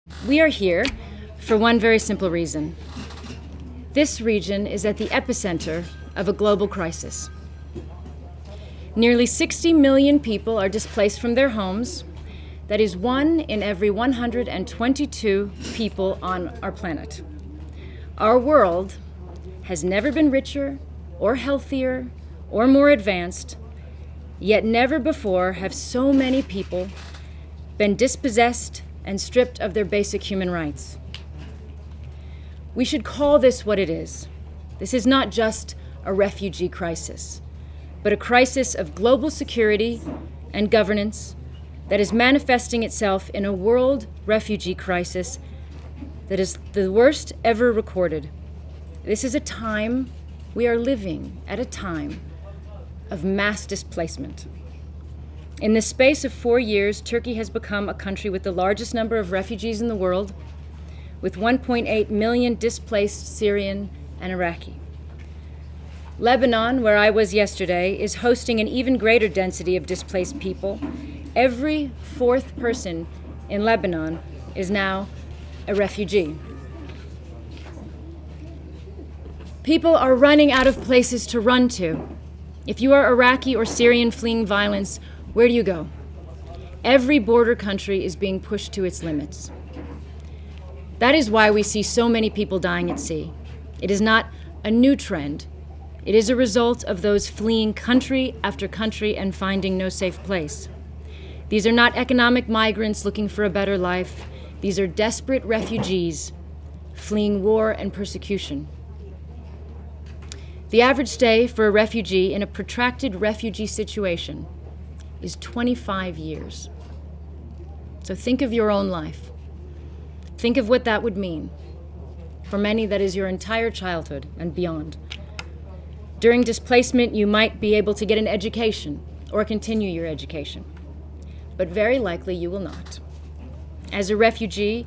We are here for one very simple reason. This region is at the epicenter of a global crisis. Nearly 60 million people are displaced from their homes. That is 1 in every 122 people on our planet. Our world has never been richer or healthier or more advanced, yet never before have so many people been dispossessed and stripped of their basic human rights. We should call this what it is. This is not just a refugee crisis, but a crisis of global security and governance that is manifesting itself in a world refugee crisis that is the worst ever recorded. This is a time, we are living at a time of mass displacement. In the space of 4 years, Turkey has become a country with the largest number of refugees in the world, with 1.8 million displaced Syrian and Iraqi. Lebanon, where I was yesterday, is hosting an even greater density of displaced people. Every fourth person in Lebanon is now a refugee. People are running out of places to run to. If you are Iraqi or Syrian fleeing violence, where do you go? Every border country is being pushed to its limits. That is why we see so many people dying at sea. It is not a new trend. It is a result of those fleeing country after country and finding no safe place. These are not economic migrants looking for a better life. These are desperate refugees fleeing war and persecution. The average stay for a refugee in a protracted refugee situation is 25 years. So think of your own life. Think of what that would mean. For many, that is your entire childhood and beyond. During displacement, you might be able to get an education or continue your education, but very likely you will not. As a refugee,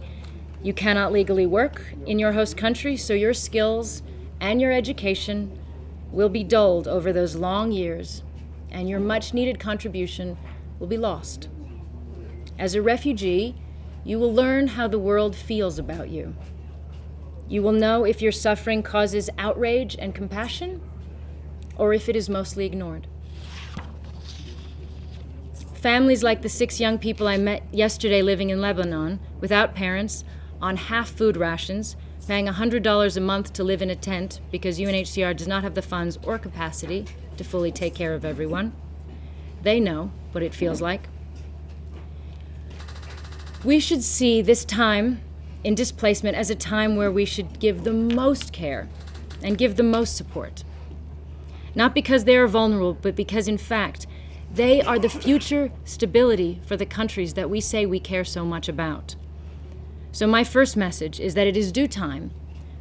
you cannot legally work in your host country, so your skills and your education will be dulled over those long years, and your much-needed contribution will be lost. As a refugee, you will learn how the world feels about you. You will know if your suffering causes outrage and compassion, or if it is mostly ignored. Families like the 6 young people I met yesterday living in Lebanon, without parents, on half food rations, paying $100 a month to live in a tent because UNHCR does not have the funds or capacity to fully take care of everyone. They know what it feels like. We should see this time in displacement as a time where we should give the most care and give the most support. Not because they are vulnerable, but because, in fact, they are the future stability for the countries that we say we care so much about. So my first message is that it is due time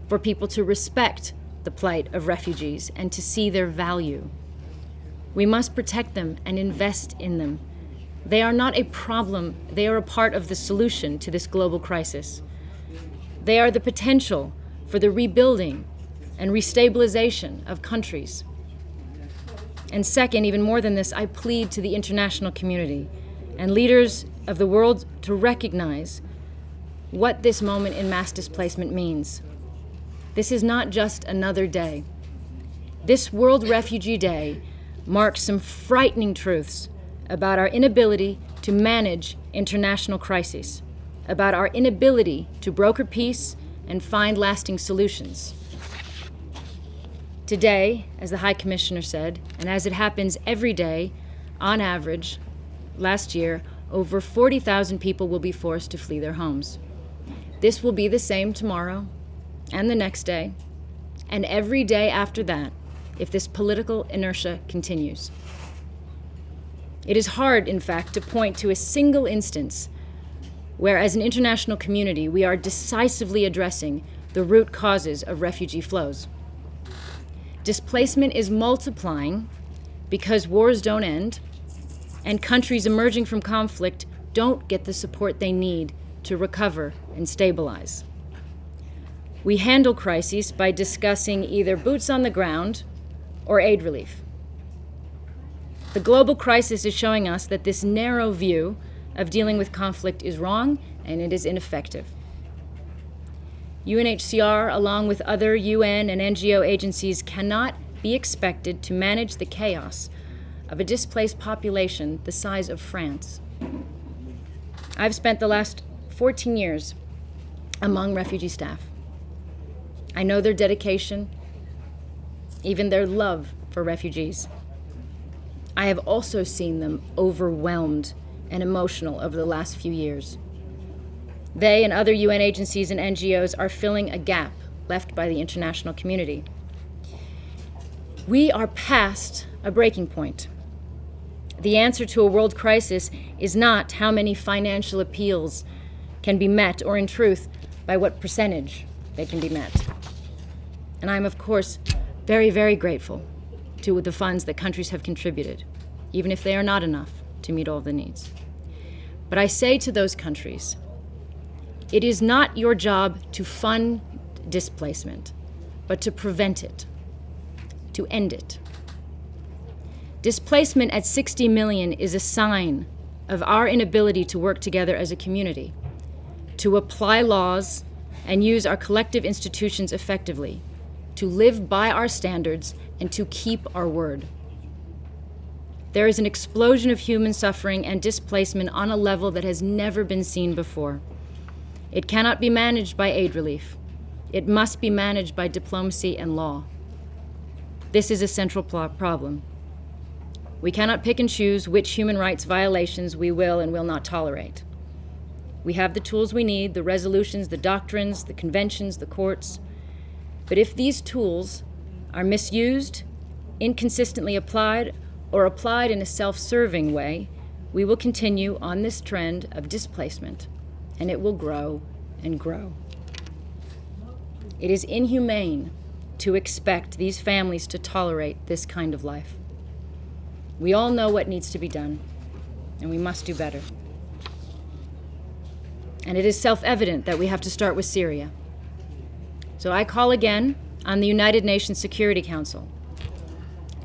for people to respect the plight of refugees and to see their value. We must protect them and invest in them. They are not a problem, they are a part of the solution to this global crisis. They are the potential for the rebuilding and restabilization of countries. And second, even more than this, I plead to the international community and leaders of the world to recognize what this moment in mass displacement means. This is not just another day. This World Refugee Day marks some frightening truths about our inability to manage international crises, about our inability to broker peace and find lasting solutions. Today, as the High Commissioner said, and as it happens every day, on average, last year, over 40,000 people will be forced to flee their homes. This will be the same tomorrow, and the next day, and every day after that, if this political inertia continues. It is hard, in fact, to point to a single instance where, as an international community, we are decisively addressing the root causes of refugee flows. Displacement is multiplying because wars don't end, and countries emerging from conflict don't get the support they need to recover and stabilize. We handle crises by discussing either boots on the ground or aid relief. The global crisis is showing us that this narrow view of dealing with conflict is wrong and it is ineffective. UNHCR, along with other UN and NGO agencies, cannot be expected to manage the chaos of a displaced population the size of France. I've spent the last 14 years among refugee staff. I know their dedication, even their love for refugees. I have also seen them overwhelmed and emotional over the last few years. They and other UN agencies and NGOs are filling a gap left by the international community. We are past a breaking point. The answer to a world crisis is not how many financial appeals can be met, or in truth, by what percentage they can be met. And I'm, of course, very, very grateful to the funds that countries have contributed, even if they are not enough to meet all the needs. But I say to those countries, it is not your job to fund displacement, but to prevent it, to end it. Displacement at 60 million is a sign of our inability to work together as a community, to apply laws and use our collective institutions effectively, to live by our standards and to keep our word. There is an explosion of human suffering and displacement on a level that has never been seen before. It cannot be managed by aid relief. It must be managed by diplomacy and law. This is a central problem. We cannot pick and choose which human rights violations we will and will not tolerate. We have the tools we need, the resolutions, the doctrines, the conventions, the courts. But if these tools are misused, inconsistently applied, or applied in a self-serving way, we will continue on this trend of displacement, and it will grow and grow. It is inhumane to expect these families to tolerate this kind of life. We all know what needs to be done, and we must do better. And it is self-evident that we have to start with Syria. So I call again on the United Nations Security Council.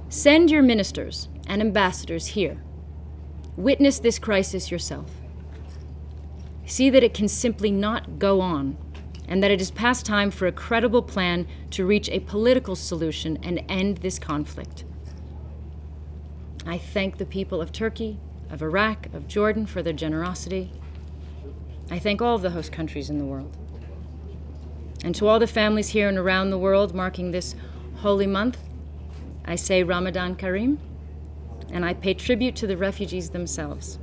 Send your ministers and ambassadors here. Witness this crisis yourself. See that it can simply not go on, and that it is past time for a credible plan to reach a political solution and end this conflict. I thank the people of Turkey, of Iraq, of Jordan for their generosity. I thank all of the host countries in the world. And to all the families here and around the world marking this holy month, I say Ramadan Kareem, and I pay tribute to the refugees themselves,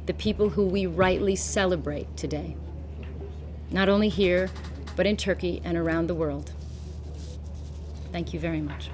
the people who we rightly celebrate today, not only here, but in Turkey and around the world. Thank you very much.